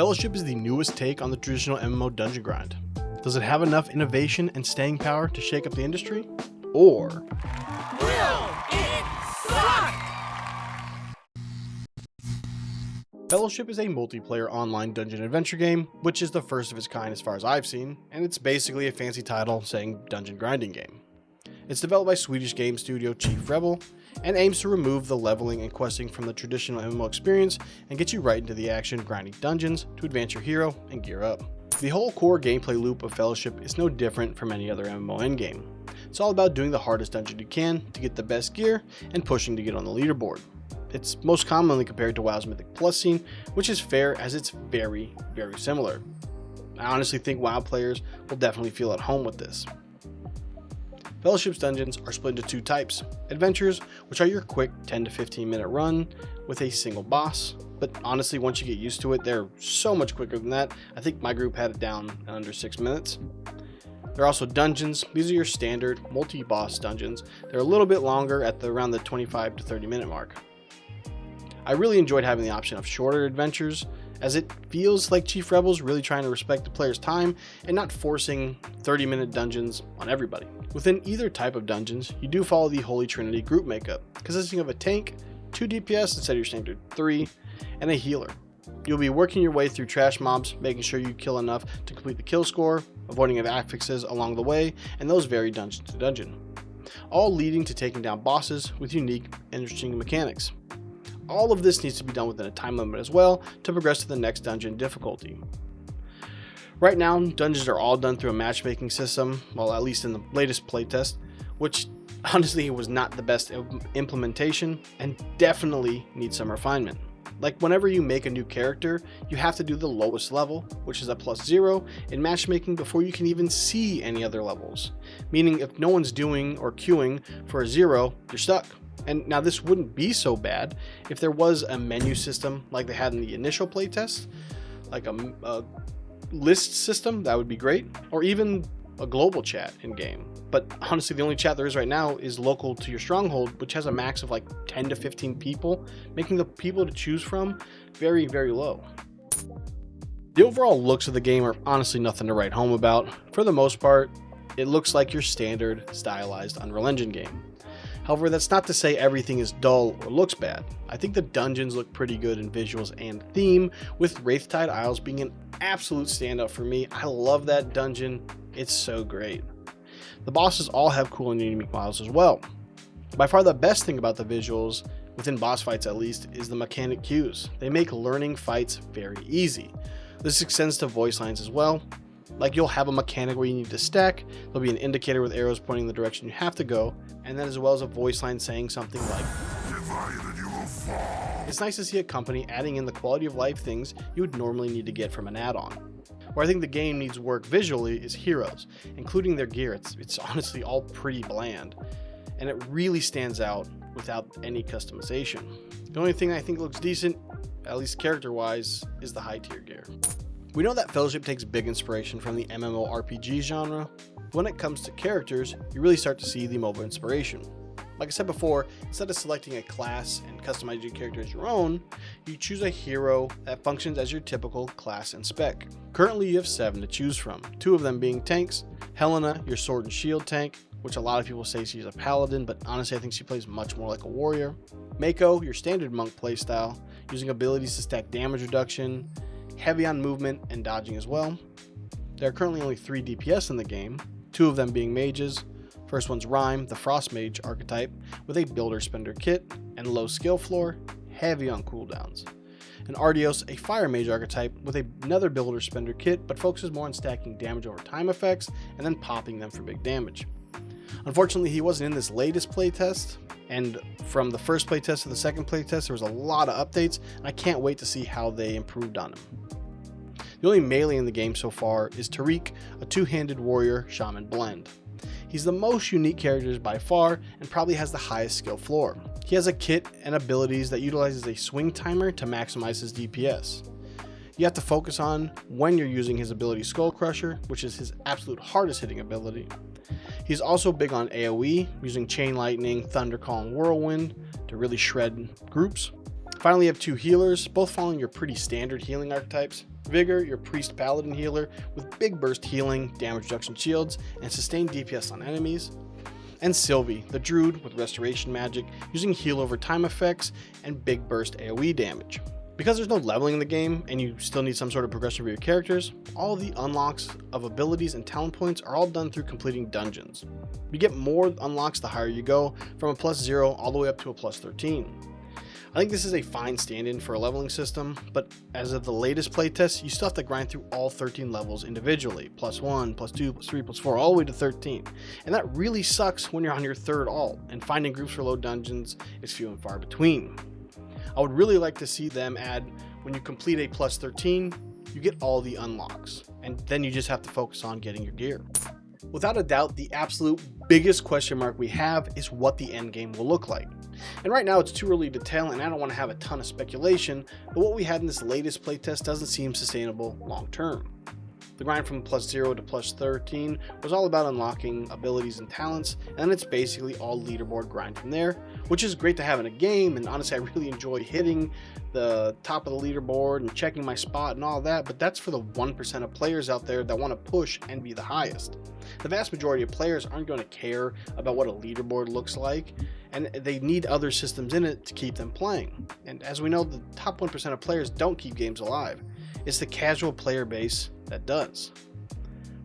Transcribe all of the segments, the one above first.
Fellowship is the newest take on the traditional MMO dungeon grind. Does it have enough innovation and staying power to shake up the industry? Or will it suck? Fellowship is a multiplayer online dungeon adventure game, which is the first of its kind as far as I've seen, and it's basically a fancy title saying dungeon grinding game. It's developed by Swedish game studio Chief Rebel, and aims to remove the leveling and questing from the traditional MMO experience and get you right into the action grinding dungeons to advance your hero and gear up. The whole core gameplay loop of Fellowship is no different from any other MMO endgame. It's all about doing the hardest dungeon you can to get the best gear and pushing to get on the leaderboard. It's most commonly compared to WoW's Mythic Plus scene, which is fair as it's very similar. I honestly think WoW players will definitely feel at home with this. Fellowship's dungeons are split into two types: adventures, which are your quick 10 to 15 minute run with a single boss, but honestly once you get used to it, they're so much quicker than that. I think my group had it down in under 6 minutes. There are also dungeons. These are your standard multi-boss dungeons. They're a little bit longer at around the 25 to 30 minute mark. I really enjoyed having the option of shorter adventures, as it feels like Chief Rebel's really trying to respect the player's time and not forcing 30-minute dungeons on everybody. Within either type of dungeons, you do follow the Holy Trinity group makeup, consisting of a tank, 2 DPS instead of your standard 3, and a healer. You'll be working your way through trash mobs, making sure you kill enough to complete the kill score, avoiding affixes along the way, and those vary dungeon to dungeon, all leading to taking down bosses with unique and interesting mechanics. All of this needs to be done within a time limit as well to progress to the next dungeon difficulty. Right now, dungeons are all done through a matchmaking system, well, at least in the latest playtest, which honestly was not the best implementation and definitely needs some refinement. Like whenever you make a new character, you have to do the lowest level, which is a +0 in matchmaking before you can even see any other levels. Meaning if no one's doing or queuing for a 0, you're stuck. And now this wouldn't be so bad if there was a menu system like they had in the initial playtest, like a list system. That would be great, or even a global chat in game. But honestly, the only chat there is right now is local to your stronghold, which has a max of like 10 to 15 people, making the people to choose from very low. The overall looks of the game are honestly nothing to write home about. For the most part, it looks like your standard stylized Unreal Engine game. However, that's not to say everything is dull or looks bad. I think the dungeons look pretty good in visuals and theme, with Wraithtide Isles being an absolute standout for me. I love that dungeon, it's so great. The bosses all have cool and unique models as well. By far the best thing about the visuals, within boss fights at least, is the mechanic cues. They make learning fights very easy. This extends to voice lines as well. Like you'll have a mechanic where you need to stack, there'll be an indicator with arrows pointing the direction you have to go, and then as well as a voice line saying something like, "Divided you will fall." It's nice to see a company adding in the quality of life things you would normally need to get from an add-on. Where I think the game needs work visually is heroes, including their gear. It's honestly all pretty bland, and it really stands out without any customization. The only thing I think looks decent, at least character-wise, is the high tier gear. We know that Fellowship takes big inspiration from the MMORPG genre. When it comes to characters, you really start to see the MOBA inspiration. Like I said before, instead of selecting a class and customizing your character as your own, you choose a hero that functions as your typical class and spec. Currently you have 7 to choose from, 2 of them being tanks: Helena, your sword and shield tank, which a lot of people say she's a paladin, but honestly I think she plays much more like a warrior; Mako, your standard monk playstyle, using abilities to stack damage reduction, heavy on movement and dodging as well. There are currently only 3 DPS in the game, 2 of them being mages. First one's Rhyme, the Frost Mage archetype, with a Builder Spender kit and low skill floor, heavy on cooldowns. And Ardios, a Fire Mage archetype with another Builder Spender kit, but focuses more on stacking damage over time effects and then popping them for big damage. Unfortunately, he wasn't in this latest playtest, and from the first playtest to the second playtest, there was a lot of updates, and I can't wait to see how they improved on him. The only melee in the game so far is Tariq, a 2-handed warrior shaman blend. He's the most unique character by far and probably has the highest skill floor. He has a kit and abilities that utilizes a swing timer to maximize his DPS. You have to focus on when you're using his ability Skull Crusher, which is his absolute hardest hitting ability. He's also big on AoE, using Chain Lightning, Thunder Call, and Whirlwind to really shred groups. Finally, you have 2 healers, both following your pretty standard healing archetypes. Vigor, your priest paladin healer with big burst healing, damage reduction shields, and sustained DPS on enemies. And Sylvie, the druid with restoration magic, using heal over time effects and big burst AoE damage. Because there's no leveling in the game, and you still need some sort of progression for your characters, all of the unlocks of abilities and talent points are all done through completing dungeons. You get more unlocks the higher you go, from a +0 all the way up to a +13. I think this is a fine stand-in for a leveling system, but as of the latest playtest, you still have to grind through all 13 levels individually, +1, +2, +3, +4, all the way to 13. And that really sucks when you're on your third alt, and finding groups for low dungeons is few and far between. I would really like to see them add, when you complete a +13, you get all the unlocks, and then you just have to focus on getting your gear. Without a doubt, the absolute biggest question mark we have is what the endgame will look like. And right now it's too early to tell, and I don't want to have a ton of speculation, but what we had in this latest playtest doesn't seem sustainable long term. The grind from +0 to +13 was all about unlocking abilities and talents, and then it's basically all leaderboard grind from there, which is great to have in a game, and honestly I really enjoy hitting the top of the leaderboard and checking my spot and all that, but that's for the 1% of players out there that want to push and be the highest. The vast majority of players aren't going to care about what a leaderboard looks like, and they need other systems in it to keep them playing. And as we know, the top 1% of players don't keep games alive. It's the casual player base that does.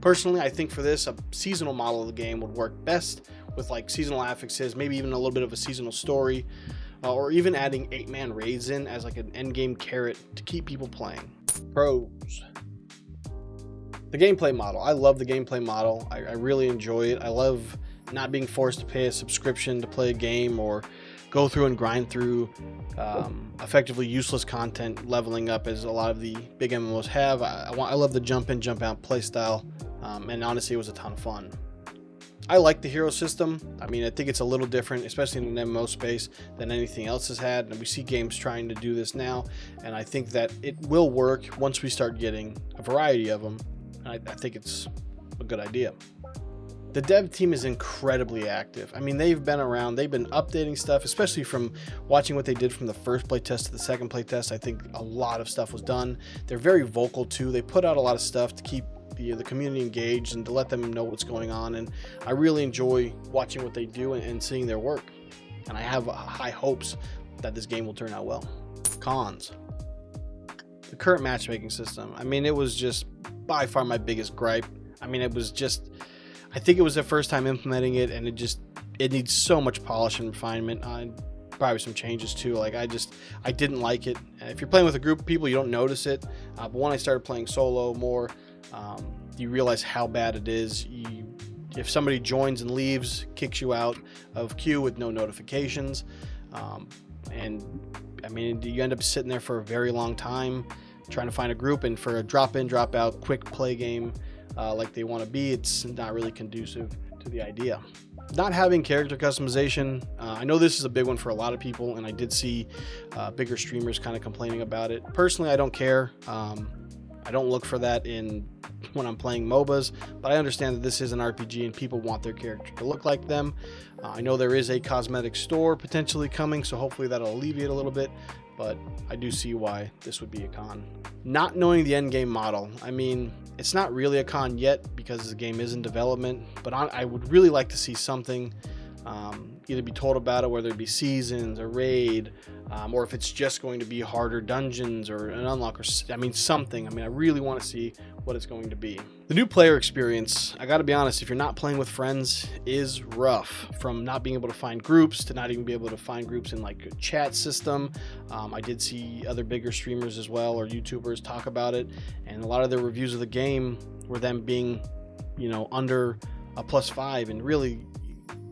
Personally, I think for this, a seasonal model of the game would work best, with like seasonal affixes, maybe even a little bit of a seasonal story, or even adding 8-man raids in as like an endgame carrot to keep people playing. Pros. The gameplay model. I love the gameplay model. I really enjoy it. I love not being forced to pay a subscription to play a game or go through and grind through effectively useless content, leveling up as a lot of the big MMOs have. I love the jump in, jump out play style, and honestly it was a ton of fun. I like the hero system. I mean, I think it's a little different, especially in an MMO space, than anything else has had, and we see games trying to do this now, and I think that it will work once we start getting a variety of them. I think it's a good idea. The dev team is incredibly active. I mean, they've been around, they've been updating stuff, especially from watching what they did from the first playtest to the second playtest. I think a lot of stuff was done. They're very vocal too. They put out a lot of stuff to keep the community engaged and to let them know what's going on. And I really enjoy watching what they do and seeing their work. And I have high hopes that this game will turn out well. Cons. The current matchmaking system. I mean, it was just by far my biggest gripe. I mean, it was just, I think it was their first time implementing it, and it needs so much polish and refinement. Probably some changes too. Like I didn't like it. If you're playing with a group of people, you don't notice it. But when I started playing solo more, you realize how bad it is. If somebody joins and leaves, kicks you out of queue with no notifications, and I mean, you end up sitting there for a very long time trying to find a group, and for a drop in, drop out, quick play game like they want to be, it's not really conducive to the idea. Not having character customization, I know this is a big one for a lot of people, and I did see bigger streamers kind of complaining about it. Personally, I don't care. I don't look for that when I'm playing MOBAs, but I understand that this is an RPG and people want their character to look like them. I know there is a cosmetic store potentially coming, so hopefully that'll alleviate a little bit, but I do see why this would be a con. Not knowing the endgame model. I mean, it's not really a con yet because the game is in development, but I would really like to see something either be told about it, whether it be seasons, a raid, or if it's just going to be harder dungeons or an unlock, or something. I mean, I really want to see what it's going to be. The new player experience, I gotta be honest, if you're not playing with friends, is rough. From not being able to find groups to not even be able to find groups in like a chat system. I did see other bigger streamers as well, or YouTubers talk about it, and a lot of their reviews of the game were them being, under a +5, and really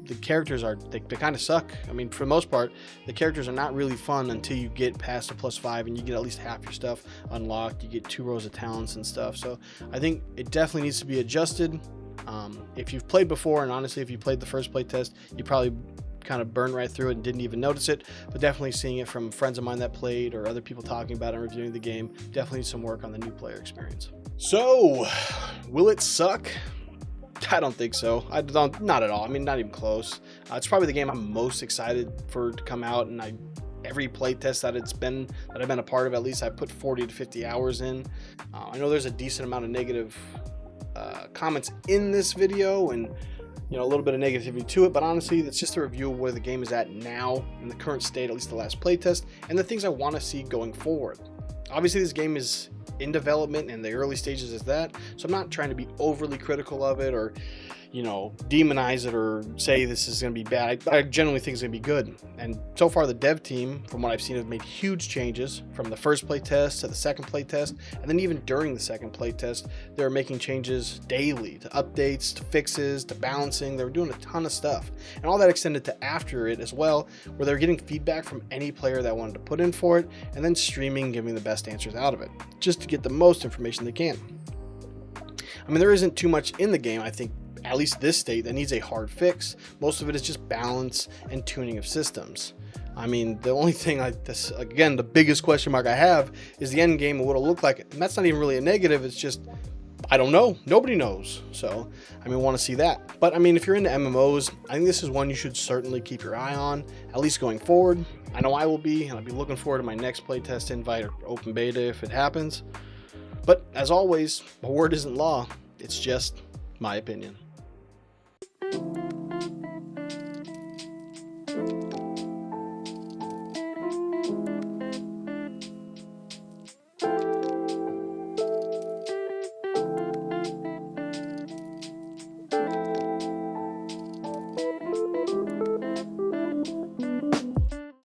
the characters they kind of suck. I mean, for the most part, the characters are not really fun until you get past a +5 and you get at least half your stuff unlocked. You get 2 rows of talents and stuff. So I think it definitely needs to be adjusted. If you've played before, and honestly, if you played the first play test, you probably kind of burned right through it and didn't even notice it. But definitely seeing it from friends of mine that played or other people talking about it and reviewing the game, definitely needs some work on the new player experience. So, will it suck? I don't think so. Not at all. I mean, not even close. It's probably the game I'm most excited for to come out, and I every playtest that I've been a part of. At least I put 40 to 50 hours in. I know there's a decent amount of negative comments in this video, and a little bit of negativity to it, but honestly, that's just a review of where the game is at now in the current state, at least the last playtest, and the things I want to see going forward. Obviously, this game is in development and the early stages is that, so I'm not trying to be overly critical of it or demonize it or say this is going to be bad. I generally think it's going to be good, and so far the dev team, from what I've seen, have made huge changes from the first playtest to the second playtest, and then even during the second playtest they're making changes daily to updates, to fixes, to balancing. They were doing a ton of stuff, and all that extended to after it as well, where they're getting feedback from any player that wanted to put in for it, and then streaming, giving the best answers out of it just to get the most information they can. I mean, there isn't too much in the game, I think, at least this state, that needs a hard fix. Most of it is just balance and tuning of systems. I mean, the only thing again, the biggest question mark I have is the end game and what it'll look like. And that's not even really a negative. It's just, I don't know. Nobody knows. So, I mean, want to see that. But I mean, if you're into MMOs, I think this is one you should certainly keep your eye on, at least going forward. I know I will be, and I'll be looking forward to my next playtest invite or open beta if it happens. But as always, my word isn't law. It's just my opinion.